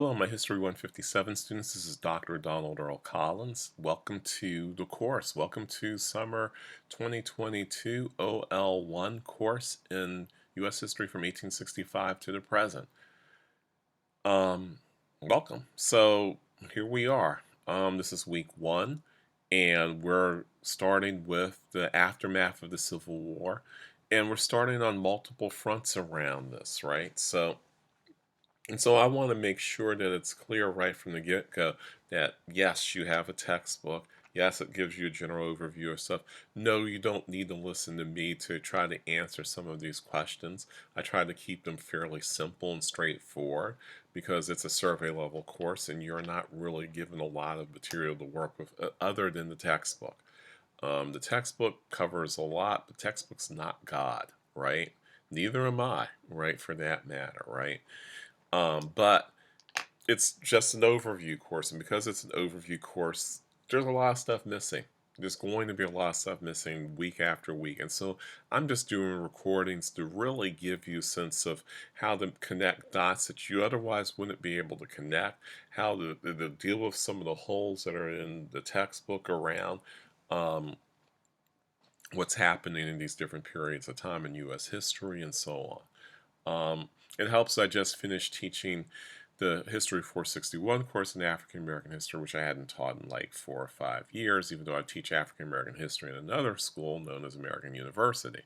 Hello, my History 157 students. This is Dr. Donald Earl Collins. Welcome to the course. Welcome to Summer 2022 OL1 course in U.S. History from 1865 to the present. Um, Welcome. So here we are. This is week one, and we're starting with the aftermath of the Civil War, and we're starting on multiple fronts around this, right? So I want to make sure that it's clear right from the get-go that yes, you have a textbook. Yes, it gives you a general overview of stuff. No, you don't need to listen to me to try to answer some of these questions. I try to keep them fairly simple and straightforward because it's a survey level course and you're not really given a lot of material to work with other than the textbook. The textbook covers a lot. The textbook's not God, right? Neither am I, right, for that matter, right? But it's just an overview course, and because it's an overview course, there's a lot of stuff missing. There's going to be a lot of stuff missing week after week, and so I'm just doing recordings to really give you a sense of how to connect dots that you otherwise wouldn't be able to connect, how to deal with some of the holes that are in the textbook around um, what's happening in these different periods of time in U.S. history and so on. It helps. I just finished teaching the History 461 course in African American history, which I hadn't taught in like 4 or 5 years, even though I teach African American history in another school known as American University.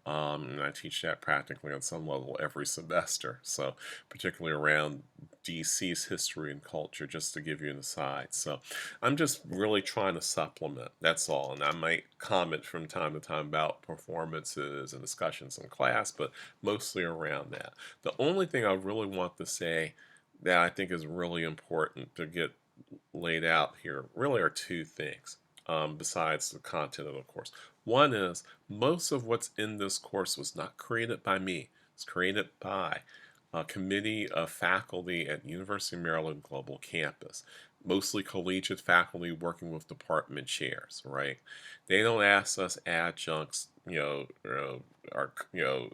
And I teach that practically on some level every semester, so particularly around DC's history and culture, just to give you an aside. So I'm just really trying to supplement, that's all. And I might comment from time to time about performances and discussions in class, but mostly around that. The only thing I really want to say that I think is really important to get laid out here really are two things besides the content of the course. One is most of what's in this course was not created by me. It's created by a committee of faculty at University of Maryland Global Campus, mostly collegiate faculty working with department chairs, right? They don't ask us adjuncts,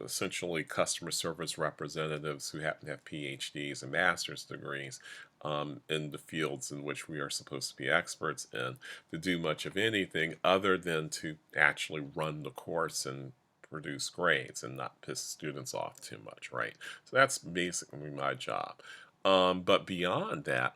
essentially customer service representatives who happen to have PhDs and master's degrees in the fields in which we are supposed to be experts in to do much of anything other than to actually run the course and produce grades and not piss students off too much, right? So that's basically my job. But beyond that,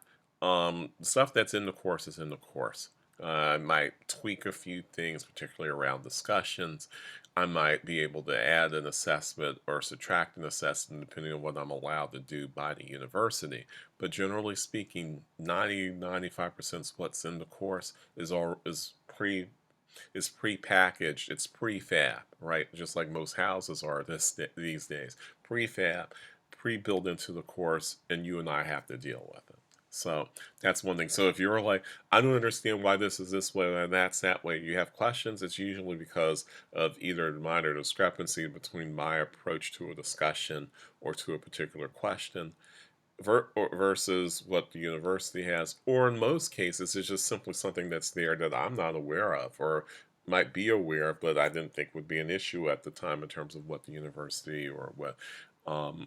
stuff that's in the course is in the course. I might tweak a few things, particularly around discussions. I might be able to add an assessment or subtract an assessment depending on what I'm allowed to do by the university. But generally speaking, 90–95% of what's in the course is pre-packaged, it's prefab, right? Just like most houses are these days. Prefab, pre-built into the course, and you and I have to deal with it. So that's one thing. So if you're like, I don't understand why this is this way and that's that way, you have questions, it's usually because of either a minor discrepancy between my approach to a discussion or to a particular question versus what the university has, or in most cases, it's just simply something that's there that I'm not aware of or might be aware of, but I didn't think would be an issue at the time in terms of what the university or what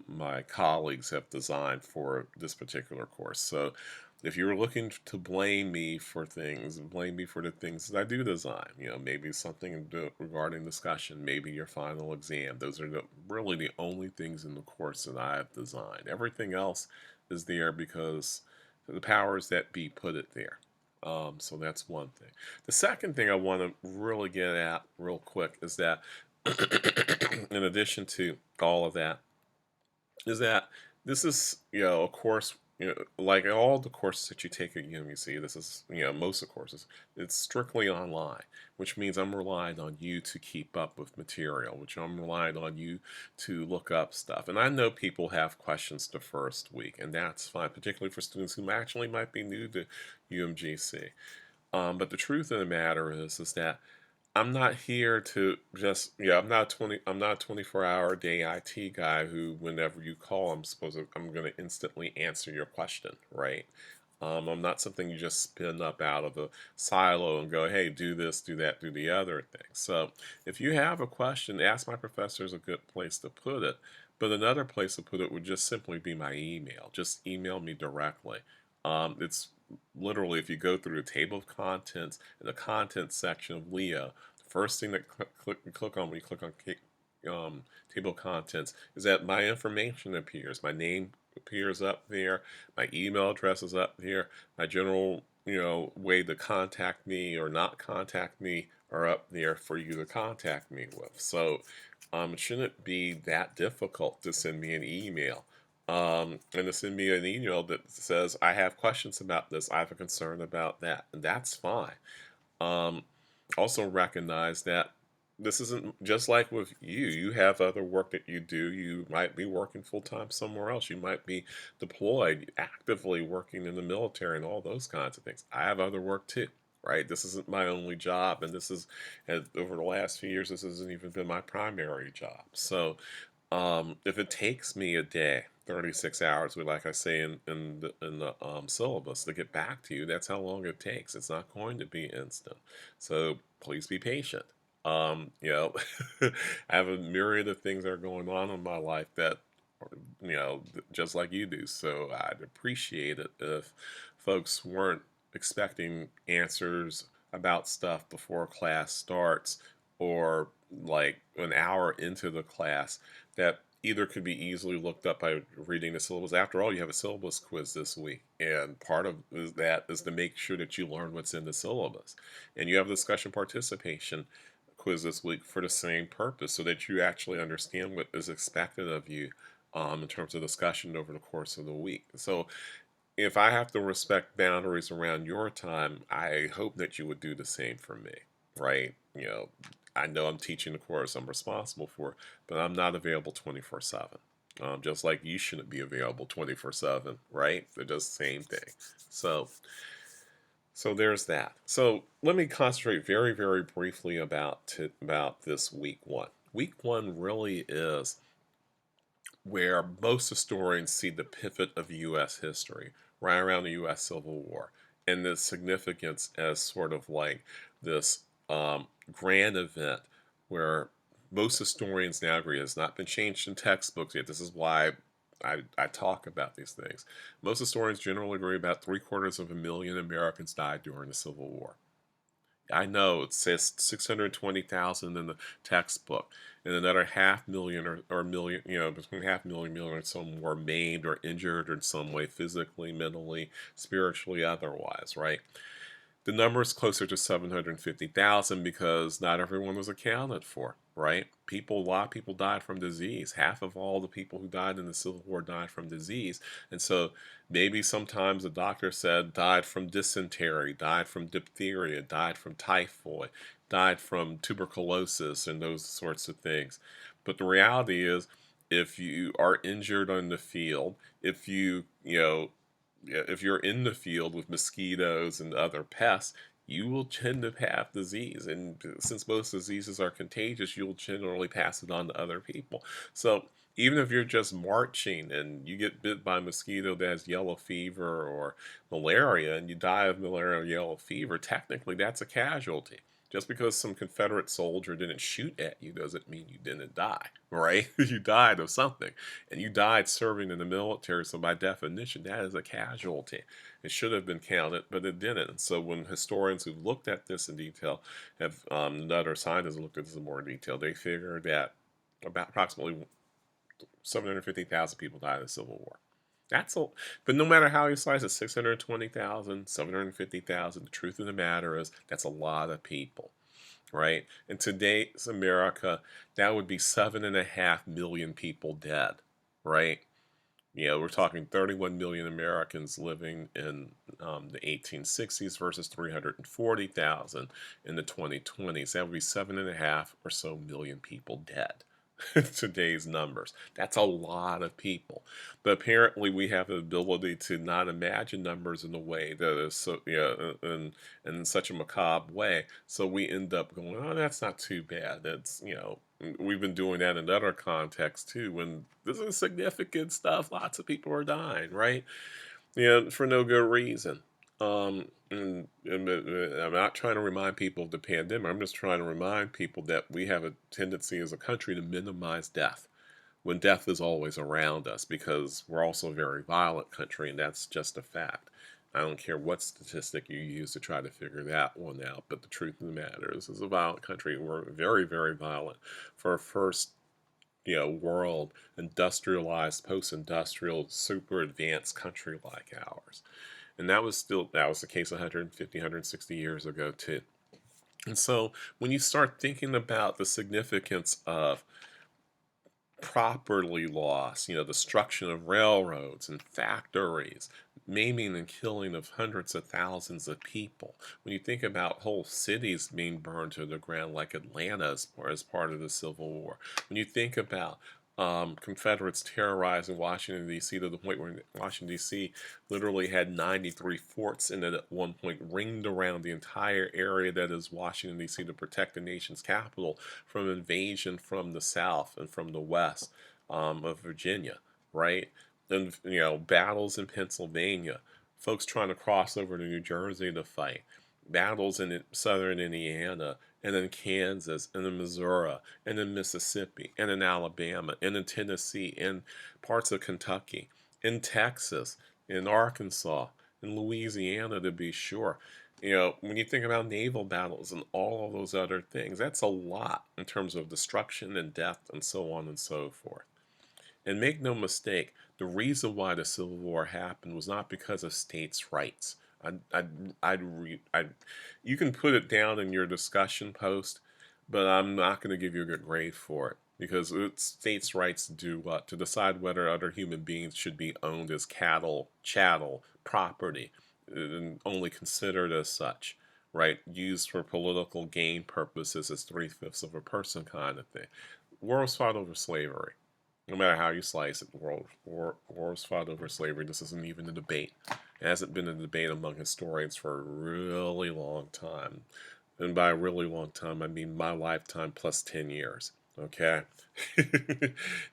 my colleagues have designed for this particular course. So if you're looking to blame me for things, blame me for the things that I do design. Maybe something regarding discussion, maybe your final exam. Those are really the only things in the course that I have designed. Everything else is there because the powers that be put it there. So that's one thing. The second thing I want to really get at real quick is that in addition to all of that, is that this is, a course, like all the courses that you take at UMUC, this is, most of the courses, it's strictly online, which means I'm relying on you to keep up with material, which I'm relying on you to look up stuff. And I know people have questions the first week, and that's fine, particularly for students who actually might be new to UMGC. But the truth of the matter is that I'm not here to just, I'm not 20, I'm not a 24-hour day IT guy who, whenever you call, I'm going to instantly answer your question, right? I'm not something you just spin up out of a silo and go, hey, do this, do that, do the other thing. So if you have a question, Ask My Professor is a good place to put it. But another place to put it would just simply be my email. Just email me directly. It's literally, if you go through the table of contents in the contents section of Leo, the first thing that you click on when you click on table of contents is that my information appears. My name appears up there. My email address is up there. My general, way to contact me or not contact me are up there for you to contact me with. So it shouldn't be that difficult to send me an email. And to send me an email that says, I have questions about this, I have a concern about that, and that's fine. Um, Also recognize that this isn't just like with you. You have other work that you do. You might be working full time somewhere else. You might be deployed, actively working in the military, and all those kinds of things. I have other work too, right? This isn't my only job, and over the last few years, this hasn't even been my primary job. So, if it takes me a day, 36 hours, like I say in the syllabus, to get back to you, that's how long it takes. It's not going to be instant. So please be patient. You know, I have a myriad of things that are going on in my life that, just like you do. So I'd appreciate it if folks weren't expecting answers about stuff before class starts, or like an hour into the class, that either could be easily looked up by reading the syllabus. After all, you have a syllabus quiz this week, and part of that is to make sure that you learn what's in the syllabus. And you have discussion participation quiz this week for the same purpose, so that you actually understand what is expected of you in terms of discussion over the course of the week. So if I have to respect boundaries around your time, I hope that you would do the same for me, right? I know I'm teaching the course I'm responsible for, but I'm not available 24/7. Just like you shouldn't be available 24/7, right? They're just the same thing. So there's that. So let me concentrate very, very briefly about this week one. Week one really is where most historians see the pivot of U.S. history, right around the U.S. Civil War, and the significance as sort of like this grand event where most historians now agree has not been changed in textbooks yet. This is why I talk about these things. Most historians generally agree about 750,000 Americans died during the Civil War. I know it says 620,000 in the textbook, and another 500,000 or million, between 500,000 million or so were maimed or injured in some way, physically, mentally, spiritually, otherwise, right? The number is closer to 750,000 because not everyone was accounted for, right? A lot of people died from disease. Half of all the people who died in the Civil War died from disease. And so maybe sometimes the doctor said died from dysentery, died from diphtheria, died from typhoid, died from tuberculosis, and those sorts of things. But the reality is, if you are injured on the field, if you're in the field with mosquitoes and other pests, you will tend to have disease. And since most diseases are contagious, you'll generally pass it on to other people. So even if you're just marching and you get bit by a mosquito that has yellow fever or malaria and you die of malaria or yellow fever, technically that's a casualty. Just because some Confederate soldier didn't shoot at you doesn't mean you didn't die, right? You died of something. And you died serving in the military, so by definition, that is a casualty. It should have been counted, but it didn't. And so when historians who looked at this in detail have, other scientists looked at this in more detail, they figured that about approximately 750,000 people died in the Civil War. But no matter how you slice it, 620,000, 750,000. The truth of the matter is that's a lot of people, right? In today's America, that would be 7.5 million people dead, right? We're talking 31 million Americans living in the 1860s versus 340,000 in the 2020s. That would be 7.5 or so million people dead. Today's numbers. That's a lot of people. But apparently we have the ability to not imagine numbers in a way that is so, in such a macabre way. So we end up going, oh, that's not too bad. We've been doing that in other contexts too. When this is significant stuff, lots of people are dying, right? For no good reason. And I'm not trying to remind people of the pandemic. I'm just trying to remind people that we have a tendency as a country to minimize death, when death is always around us, because we're also a very violent country, and that's just a fact. I don't care what statistic you use to try to figure that one out, but the truth of the matter is, it's a violent country. We're very, very violent for a first, world industrialized, post-industrial, super advanced country like ours. And that was the case 150, 160 years ago too. And so when you start thinking about the significance of property loss, destruction of railroads and factories, maiming and killing of hundreds of thousands of people. When you think about whole cities being burned to the ground, like Atlanta as part of the Civil War. When you think about Confederates terrorizing Washington, D.C. to the point where Washington, D.C. literally had 93 forts in it at one point, ringed around the entire area that is Washington, D.C. to protect the nation's capital from invasion from the south and from the west of Virginia, right? And, battles in Pennsylvania, folks trying to cross over to New Jersey to fight, battles in southern Indiana, and in Kansas, and in Missouri, and in Mississippi, and in Alabama, and in Tennessee, and parts of Kentucky, in Texas, in Arkansas, in Louisiana, to be sure. When you think about naval battles and all of those other things, that's a lot in terms of destruction and death and so on and so forth. And make no mistake, the reason why the Civil War happened was not because of states' rights. You can put it down in your discussion post, but I'm not going to give you a good grade for it, because it's states' rights to do what? To decide whether other human beings should be owned as cattle, chattel, property, and only considered as such, right? Used for political gain purposes as three-fifths of a person kind of thing. War was fought over slavery. No matter how you slice it, wars fought over slavery. This isn't even a debate. It hasn't been a debate among historians for a really long time. And by a really long time, I mean my lifetime plus 10 years. Okay?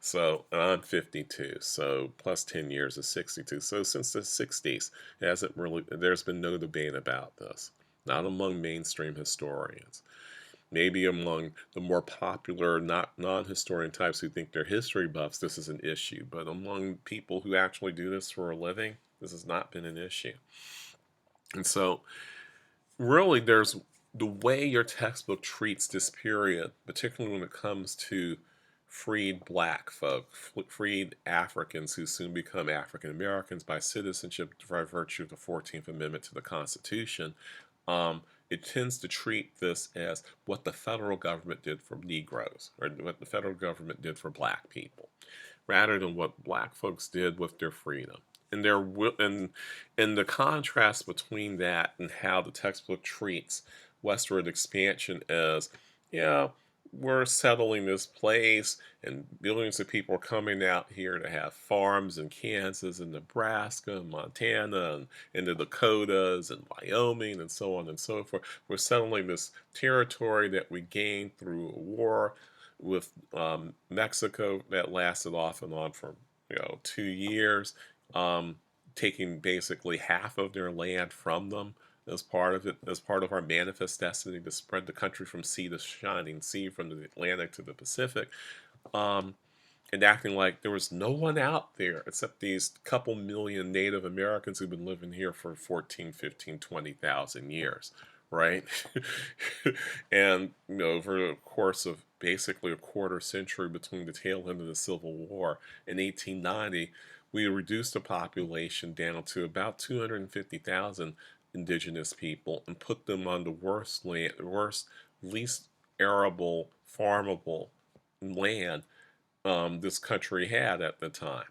So, I'm 52. So, plus 10 years is 62. So, since the 60s, there's been no debate about this. Not among mainstream historians. Maybe among the more popular, not non-historian types who think they're history buffs, this is an issue. But among people who actually do this for a living, this has not been an issue. And so, really, there's the way your textbook treats this period, particularly when it comes to freed black folk, freed Africans who soon become African Americans by citizenship by virtue of the 14th Amendment to the Constitution. It tends to treat this as what the federal government did for Negroes, or what the federal government did for black people, rather than what black folks did with their freedom. And the contrast between that and how the textbook treats westward expansion as, yeah, we're settling this place, and millions of people are coming out here to have farms in Kansas and Nebraska and Montana and in the Dakotas and Wyoming and so on and so forth. We're settling this territory that we gained through a war with Mexico that lasted off and on for 2 years, taking basically half of their land from them as part of it, as part of our manifest destiny to spread the country from sea to shining sea, from the Atlantic to the Pacific, and acting like there was no one out there except these couple million Native Americans who've been living here for 14, 15, 20,000 years, right? And over the course of basically a quarter century between the tail end of the Civil War and 1890, we reduced the population down to about 250,000 indigenous people and put them on the worst, least arable, farmable land this country had at the time.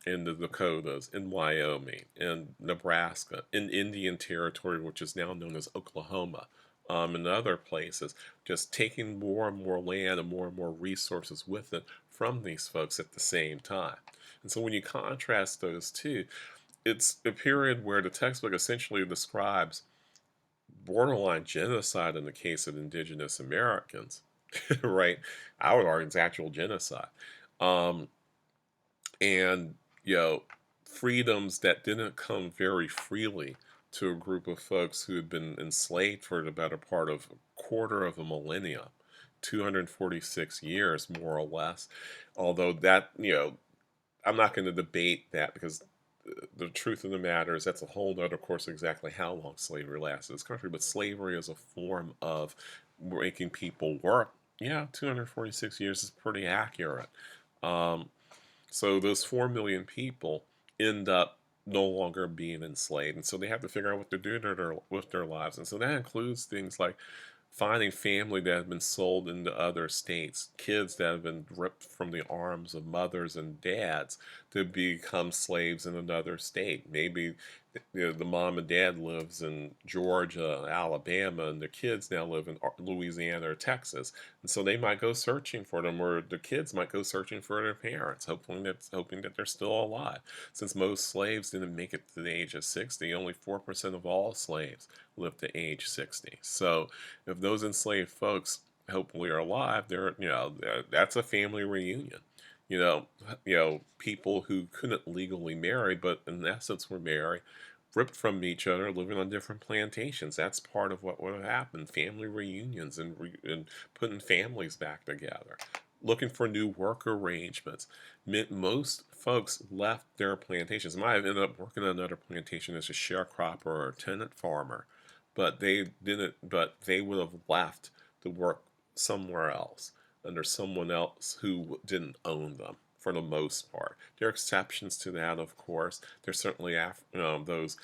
In the Dakotas, in Wyoming, in Nebraska, in Indian Territory, which is now known as Oklahoma, and other places, just taking more and more land and more resources with it from these folks at the same time. And so when you contrast those two, it's a period where the textbook essentially describes borderline genocide in the case of indigenous Americans, right? I would argue it's actual genocide. And, freedoms that didn't come very freely to a group of folks who had been enslaved for the better part of a quarter of a millennium 246 years, more or less. Although that, I'm not going to debate that because the truth of the matter is that's a whole other course exactly how long slavery lasted in this country. But slavery as a form of making people work, yeah, 246 years is pretty accurate. Um, so those 4 million people end up no longer being enslaved. And so they have to figure out what to do with their lives. And so that includes things like finding family that have been sold into other states, kids that have been ripped from the arms of mothers and dads to become slaves in another state. Maybe the mom and dad lives in Georgia, Alabama, and the kids now live in Louisiana or Texas, and so they might go searching for them, or the kids might go searching for their parents, hoping that they're still alive. Since most slaves didn't make it to the age of 60, only 4% of all slaves lived to age 60. So if those enslaved folks hopefully are alive, that's a family reunion. You know, people who couldn't legally marry, but in essence were married, ripped from each other, living on different plantations. That's part of what would have happened. Family reunions and putting families back together. Looking for new work arrangements. Most folks left their plantations. Might have ended up working on another plantation as a sharecropper or a tenant farmer, but they didn't. But they would have left to work somewhere else under someone else who didn't own them for the most part. There are exceptions to that, of course. There's certainly those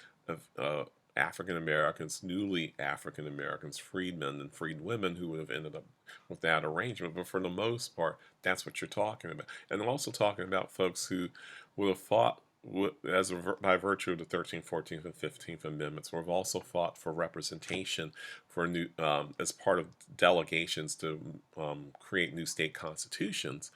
African Americans, newly African Americans, freedmen and freed women who would have ended up with that arrangement. But for the most part, that's what you're talking about. And I'm also talking about folks who would have fought by virtue of the 13th, 14th, and 15th Amendments, we've also fought for representation for new as part of delegations to create new state constitutions,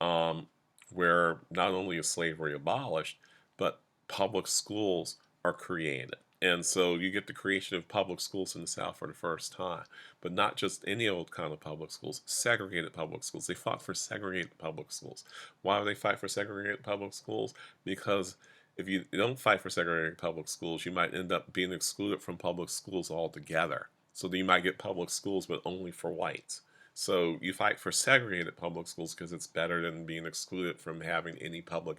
um, where not only is slavery abolished, but public schools are created. And so you get the creation of public schools in the South for the first time, but not just any old kind of public schools, segregated public schools. They fought for segregated public schools. Why would they fight for segregated public schools? Because if you don't fight for segregated public schools, you might end up being excluded from public schools altogether. So that you might get public schools, but only for whites. So you fight for segregated public schools because it's better than being excluded from having any public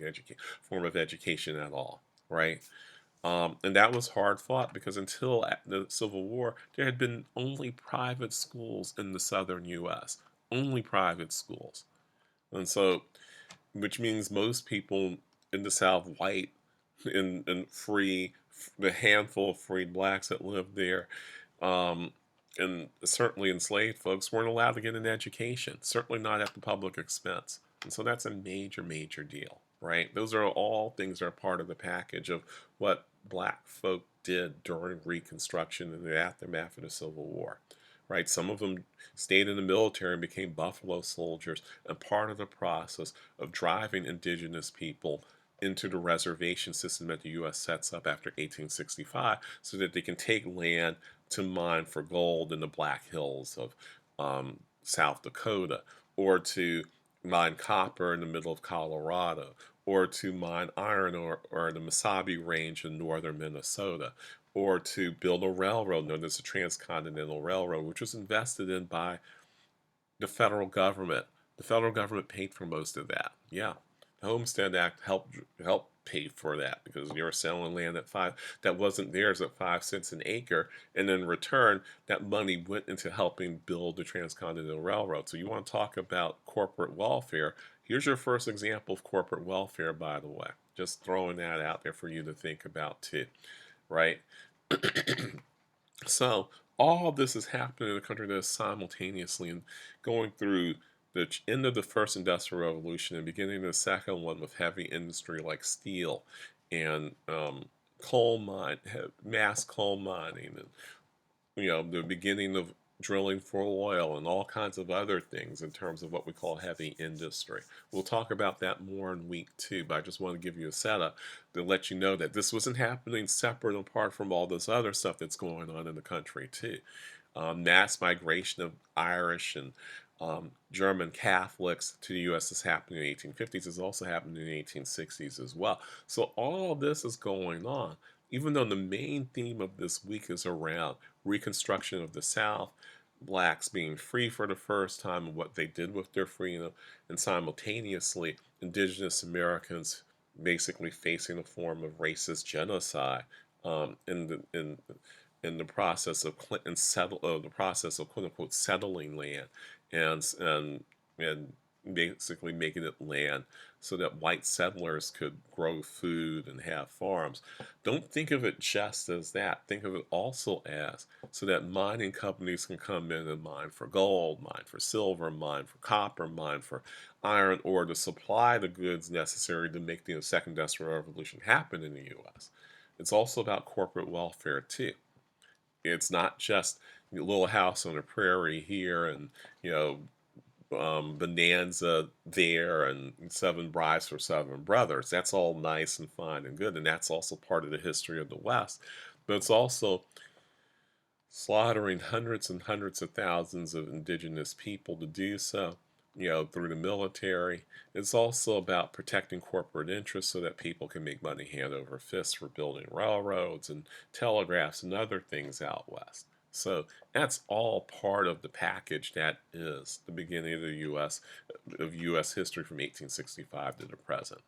form of education at all, right? And that was hard fought because until the Civil War, there had been only private schools in the southern U.S., only private schools. And so, which means most people in the South, white and free, the handful of freed blacks that lived there, um, and certainly enslaved folks, weren't allowed to get an education, certainly not at the public expense. And so that's a major, major deal, right? Those are all things that are part of the package of what black folk did during Reconstruction and the aftermath of the Civil War, right? Some of them stayed in the military and became Buffalo Soldiers, and part of the process of driving indigenous people into the reservation system that the U.S. sets up after 1865 so that they can take land to mine for gold in the Black Hills of South Dakota, or to mine copper in the middle of Colorado, or to mine iron or the Mesabi Range in northern Minnesota, or to build a railroad known as the Transcontinental Railroad, which was invested in by the federal government. The federal government paid for most of that. Yeah, the Homestead Act helped pay for that because you were selling land that wasn't theirs at 5 cents an acre, and in return, that money went into helping build the Transcontinental Railroad. So you want to talk about corporate welfare? Here's your first example of corporate welfare, by the way. Just throwing that out there for you to think about too, right? So all of this is happening in a country that is simultaneously and going through the end of the first industrial revolution and beginning of the second one with heavy industry like steel and mass coal mining, and the beginning of drilling for oil and all kinds of other things in terms of what we call heavy industry. We'll talk about that more in week 2, but I just want to give you a setup to let you know that this wasn't happening separate and apart from all this other stuff that's going on in the country too. Mass migration of Irish and German Catholics to the U.S. is happening in the 1850s. It's also happening in the 1860s as well. So all of this is going on, even though the main theme of this week is around Reconstruction of the South, blacks being free for the first time and what they did with their freedom, and simultaneously indigenous Americans basically facing a form of racist genocide in the process of the process of quote unquote settling land and basically making it land so that white settlers could grow food and have farms. Don't think of it just as that. Think of it also as so that mining companies can come in and mine for gold, mine for silver, mine for copper, mine for iron ore to supply the goods necessary to make the second industrial revolution happen in the U.S. It's also about corporate welfare too. It's not just a little house on a prairie here and you know Bonanza there and seven brides for seven brothers. That's all nice and fine and good, and that's also part of the history of the West. But it's also slaughtering hundreds and hundreds of thousands of indigenous people to do so, through the military. It's also about protecting corporate interests so that people can make money hand over fist for building railroads and telegraphs and other things out west. So that's all part of the package that is the beginning of the U.S. history from 1865 to the present.